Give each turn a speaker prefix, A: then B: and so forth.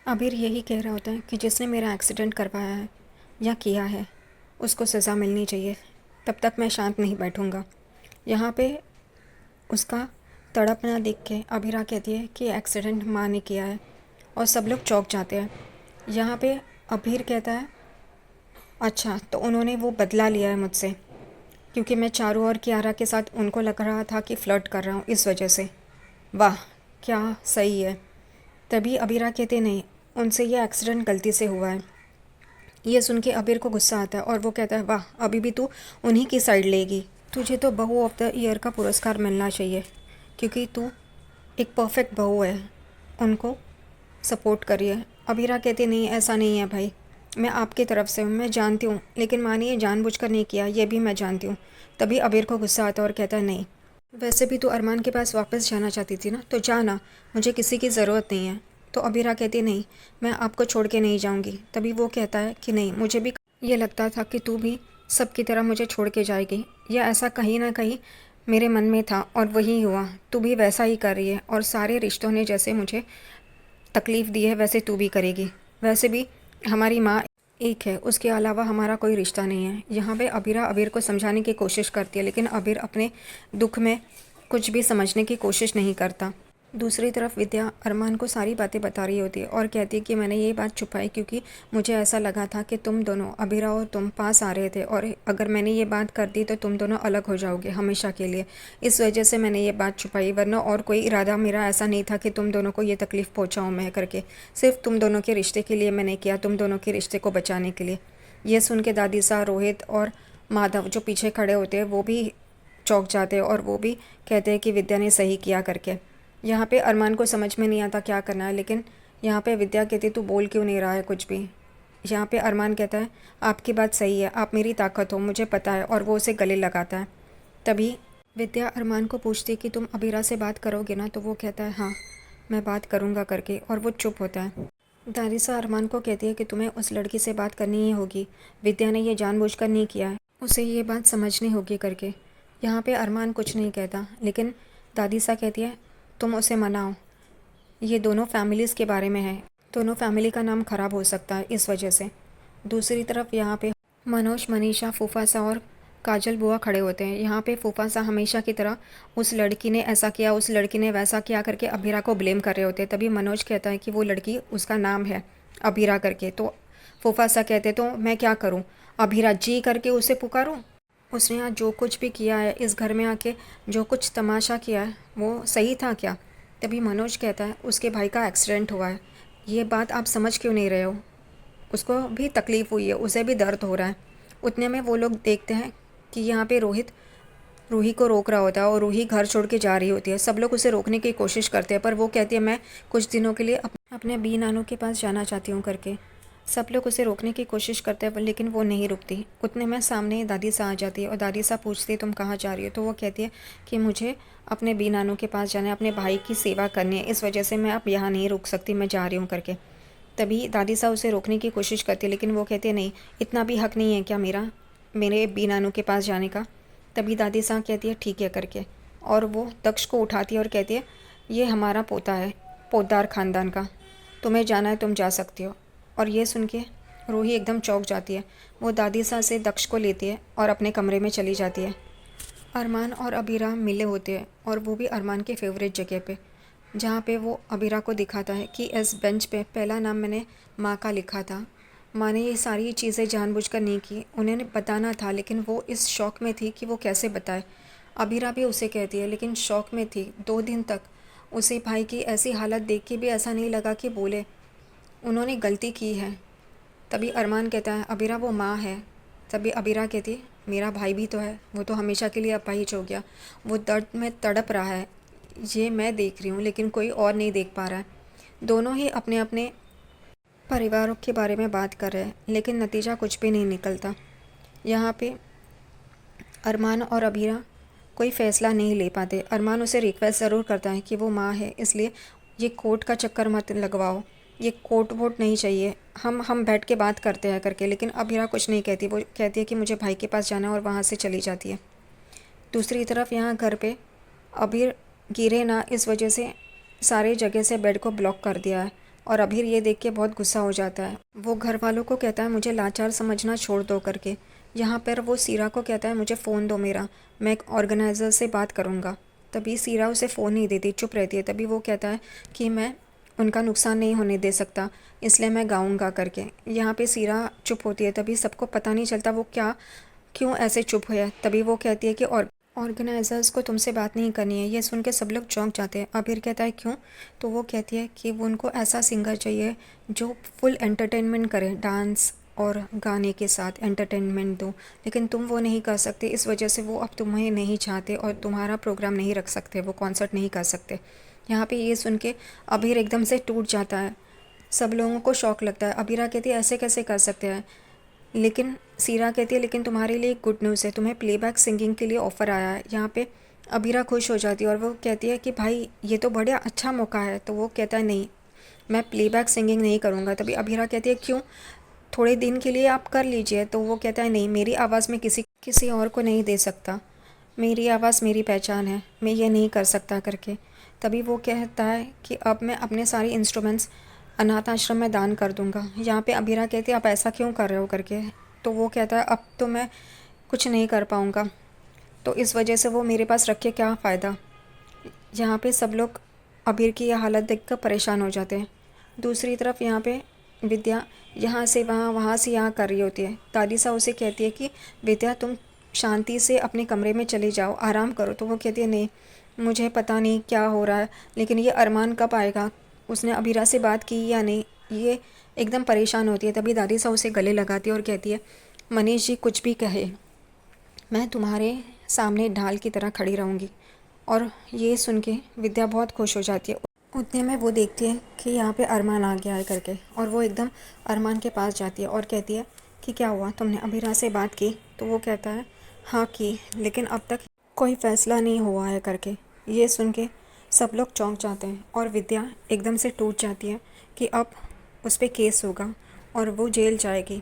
A: आबिर यही कह रहा होता है कि जिसने मेरा एक्सीडेंट करवाया है या किया है उसको सज़ा मिलनी चाहिए। तब तक मैं शांत नहीं बैठूँगा। यहाँ पे उसका तड़पना देख के अबीरा कहती है कि एक्सीडेंट माँ ने किया है और सब लोग चौंक जाते हैं। यहाँ पे अबीर कहता है अच्छा तो उन्होंने वो बदला लिया है मुझसे, क्योंकि मैं चारू और कियारा के साथ उनको लग रहा था कि फ़्लर्ट कर रहा हूँ, इस वजह से। वाह क्या सही है। तभी अबीरा कहते नहीं, उनसे ये एक्सीडेंट गलती से हुआ है। ये सुन के अबीर को गुस्सा आता है और वो कहता है वाह अभी भी तू उन्हीं की साइड लेगी। तुझे तो बहू ऑफ द ईयर का पुरस्कार मिलना चाहिए, क्योंकि तू एक परफेक्ट बहू है, उनको सपोर्ट करिए। अबीरा कहती नहीं ऐसा नहीं है भाई, मैं आपकी तरफ से हूँ, मैं जानती हूँ, लेकिन मानिए जानबूझकर नहीं किया, ये भी मैं जानती हूँ। तभी अबीर को गुस्सा आता है और कहता है नहीं, वैसे भी तू अरमान के पास वापस जाना चाहती थी ना, तो जाना, मुझे किसी की ज़रूरत नहीं है। तो अबीरा कहती नहीं, मैं आपको छोड़ के नहीं जाऊंगी। तभी वो कहता है कि नहीं, मुझे भी ये लगता था कि तू भी सबकी तरह मुझे छोड़ के जाएगी, या ऐसा कहीं ना कहीं मेरे मन में था और वही हुआ। तू भी वैसा ही कर रही है और सारे रिश्तों ने जैसे मुझे तकलीफ़ दी है वैसे तू भी करेगी। वैसे भी हमारी माँ एक है, उसके अलावा हमारा कोई रिश्ता नहीं है। यहाँ पे अबीरा अबीर को समझाने की कोशिश करती है, लेकिन अबीर अपने दुख में कुछ भी समझने की कोशिश नहीं करता। दूसरी तरफ विद्या अरमान को सारी बातें बता रही होती है और कहती है कि मैंने ये बात छुपाई क्योंकि मुझे ऐसा लगा था कि तुम दोनों, अबीरा और तुम, पास आ रहे थे और अगर मैंने ये बात कर दी तो तुम दोनों अलग हो जाओगे हमेशा के लिए। इस वजह से मैंने ये बात छुपाई, वरना और कोई इरादा मेरा ऐसा नहीं था कि तुम दोनों को ये तकलीफ़ पहुँचाऊँ मैं करके। सिर्फ तुम दोनों के रिश्ते के लिए मैंने किया, तुम दोनों के रिश्ते को बचाने के लिए। ये सुन के दादी सा, रोहित और माधव जो पीछे खड़े होते हैं वो भी चौंक जाते हैं और वो भी कहते हैं कि विद्या ने सही किया करके। यहाँ पे अरमान को समझ में नहीं आता क्या करना है, लेकिन यहाँ पे विद्या कहती तू बोल क्यों नहीं रहा है कुछ भी। यहाँ पे अरमान कहता है आपकी बात सही है, आप मेरी ताकत हो, मुझे पता है, और वो उसे गले लगाता है। तभी विद्या अरमान को पूछती है कि तुम अबीरा से बात करोगे ना, तो वो कहता है हाँ मैं बात करूँगा करके, और वो चुप होता है। दानिशा अरमान को कहती है कि तुम्हें उस लड़की से बात करनी ही होगी, विद्या ने ये जानबूझकर नहीं किया है, उसे ये बात समझनी होगी करके। यहाँ पे अरमान कुछ नहीं कहता, लेकिन दादीसा कहती है तुम उसे मनाओ, ये दोनों फैमिलीज़ के बारे में है, दोनों फैमिली का नाम ख़राब हो सकता है इस वजह से। दूसरी तरफ यहाँ पे मनोज, मनीषा, फूफासा और काजल बुआ खड़े होते हैं। यहाँ पे फूफासा हमेशा की तरह उस लड़की ने ऐसा किया, उस लड़की ने वैसा किया करके अबीरा को ब्लेम कर रहे होते हैं। तभी मनोज कहता है कि वो लड़की, उसका नाम है अबीरा करके। तो फूफासा कहते तो मैं क्या करूँ, अबीरा जी करके उसे पुकारूँ? उसने यहाँ जो कुछ भी किया है, इस घर में आके जो कुछ तमाशा किया है, वो सही था क्या? तभी मनोज कहता है उसके भाई का एक्सीडेंट हुआ है, ये बात आप समझ क्यों नहीं रहे हो? उसको भी तकलीफ़ हुई है, उसे भी दर्द हो रहा है। उतने में वो लोग देखते हैं कि यहाँ पे रोहित रूही को रोक रहा होता है और रूही घर छोड़ के जा रही होती है। सब लोग उसे रोकने की कोशिश करते हैं, पर वो कहती है मैं कुछ दिनों के लिए अपने बी नानू के पास जाना चाहती हूँ करके। सब लोग उसे रोकने की कोशिश करते हैं, लेकिन वो नहीं रुकती। उतने में सामने दादी सा आ जाती है और दादी सा पूछती है तुम कहाँ जा रही हो? तो वो कहती है कि मुझे अपने बी नानू के पास जाना है, अपने भाई की सेवा करनी है, इस वजह से मैं अब यहाँ नहीं रुक सकती, मैं जा रही हूँ करके। तभी दादी सा उसे रोकने की कोशिश करती है, लेकिन वो कहती है नहीं, इतना भी हक नहीं है क्या मेरा, मेरे बी नानू के पास जाने का? तभी दादी सा कहती है ठीक है करके, और वो दक्ष को उठाती है और कहती है ये हमारा पोता है, पोतदार ख़ानदान का, तुम्हें जाना है तुम जा सकती हो। और ये सुन के रूही एकदम चौंक जाती है। वो दादी सा से दक्ष को लेती है और अपने कमरे में चली जाती है। अरमान और अबीरा मिले होते हैं और वो भी अरमान के फेवरेट जगह पे, जहाँ पे वो अबीरा को दिखाता है कि इस बेंच पे पहला नाम मैंने माँ का लिखा था। माँ ने ये सारी चीज़ें जानबूझकर नहीं की, उन्हें बताना था, लेकिन वो इस शौक़ में थी कि वो कैसे बताए। अबीरा भी उसे कहती है, लेकिन शौक़ में थी। 2 दिन तक उसे भाई की ऐसी हालत देख के भी ऐसा नहीं लगा कि बोले उन्होंने गलती की है। तभी अरमान कहता है अबीरा वो माँ है। तभी अबीरा कहती है मेरा भाई भी तो है, वो तो हमेशा के लिए अपाहिज हो गया, वो दर्द में तड़प रहा है, ये मैं देख रही हूँ लेकिन कोई और नहीं देख पा रहा है। दोनों ही अपने अपने परिवारों के बारे में बात कर रहे हैं, लेकिन नतीजा कुछ भी नहीं निकलता। यहाँ पे अरमान और अबीरा कोई फ़ैसला नहीं ले पाते। अरमान उसे रिक्वेस्ट ज़रूर करता है कि वो माँ है, इसलिए ये कोर्ट का चक्कर मत लगवाओ, ये कोर्ट वोट नहीं चाहिए, हम बैठ के बात करते हैं करके। लेकिन अबीरा कुछ नहीं कहती, वो कहती है कि मुझे भाई के पास जाना है और वहाँ से चली जाती है। दूसरी तरफ यहाँ घर पे अबीर गिरे ना, इस वजह से सारे जगह से बेड को ब्लॉक कर दिया है। और अभीर ये देख के बहुत गुस्सा हो जाता है। वो घर वालों को कहता है मुझे लाचार समझना छोड़ दो करके। यहाँ पर वो सीरा को कहता है मुझे फ़ोन दो मेरा, मैं एक ऑर्गेनाइज़र से बात करूँगा। तभी सीरा उसे फ़ोन नहीं देती, चुप रहती है। तभी वो कहता है कि मैं उनका नुकसान नहीं होने दे सकता, इसलिए मैं गाऊंगा करके। यहाँ पे सीरा चुप होती है। तभी सबको पता नहीं चलता वो क्यों ऐसे चुप हुआ है। तभी वो कहती है कि ऑर्गेनाइजर्स को तुमसे बात नहीं करनी है। ये सुन के सब लोग चौंक जाते हैं। अबीर कहता है क्यों? तो वो कहती है कि वो उनको ऐसा सिंगर चाहिए जो फुल एंटरटेनमेंट करे, डांस और गाने के साथ एंटरटेनमेंट दो, लेकिन तुम वो नहीं कर सकते। इस वजह से वो अब तुम्हें नहीं चाहते और तुम्हारा प्रोग्राम नहीं रख सकते, वो कॉन्सर्ट नहीं कर सकते। यहाँ पे ये सुन के अबीर एकदम से टूट जाता है। सब लोगों को शौक लगता है। अबीरा कहती है ऐसे कैसे कर सकते हैं, लेकिन सीरा कहती है लेकिन तुम्हारे लिए एक गुड न्यूज़ है, तुम्हें प्लेबैक सिंगिंग के लिए ऑफ़र आया है। यहाँ पे अबीरा खुश हो जाती है और वो कहती है कि भाई ये तो बड़ा अच्छा मौका है। तो वो कहता है नहीं, मैं प्लेबैक सिंगिंग नहीं करूँगा। तभी अबीरा कहती है क्यों, थोड़े दिन के लिए आप कर लीजिए। तो वो कहता है नहीं, मेरी आवाज़ में किसी और को नहीं दे सकता, मेरी आवाज़ मेरी पहचान है, मैं ये नहीं कर सकता करके। तभी वो कहता है कि अब मैं अपने सारे इंस्ट्रूमेंट्स अनाथ आश्रम में दान कर दूंगा। यहाँ पे अबीरा कहती है आप ऐसा क्यों कर रहे हो करके। तो वो कहता है अब तो मैं कुछ नहीं कर पाऊँगा, तो इस वजह से वो मेरे पास रख के क्या फ़ायदा। यहाँ पे सब लोग अबीर की यह हालत देखकर परेशान हो जाते हैं। दूसरी तरफ यहाँ पे विद्या यहाँ से वहाँ, वहाँ से यहाँ कर रही होती है। दादी सा उसे कहती है कि विद्या तुम शांति से अपने कमरे में चले जाओ, आराम करो। तो वो कहती है नहीं, मुझे पता नहीं क्या हो रहा है, लेकिन ये अरमान कब आएगा, उसने अबीरा से बात की या नहीं, ये एकदम परेशान होती है। तभी दादी सा उसे गले लगाती है और कहती है मनीष जी कुछ भी कहे, मैं तुम्हारे सामने ढाल की तरह खड़ी रहूँगी। और ये सुन के विद्या बहुत खुश हो जाती है। उतने में वो देखती है कि यहाँ पे अरमान आ गया है करके, और वो एकदम अरमान के पास जाती है और कहती है कि क्या हुआ, तुमने अबीरा से बात की? तो वो कहता है हाँ की, लेकिन अब तक कोई फ़ैसला नहीं हुआ है करके। ये सुन के सब लोग चौंक जाते हैं और विद्या एकदम से टूट जाती है कि अब उस पर केस होगा और वो जेल जाएगी।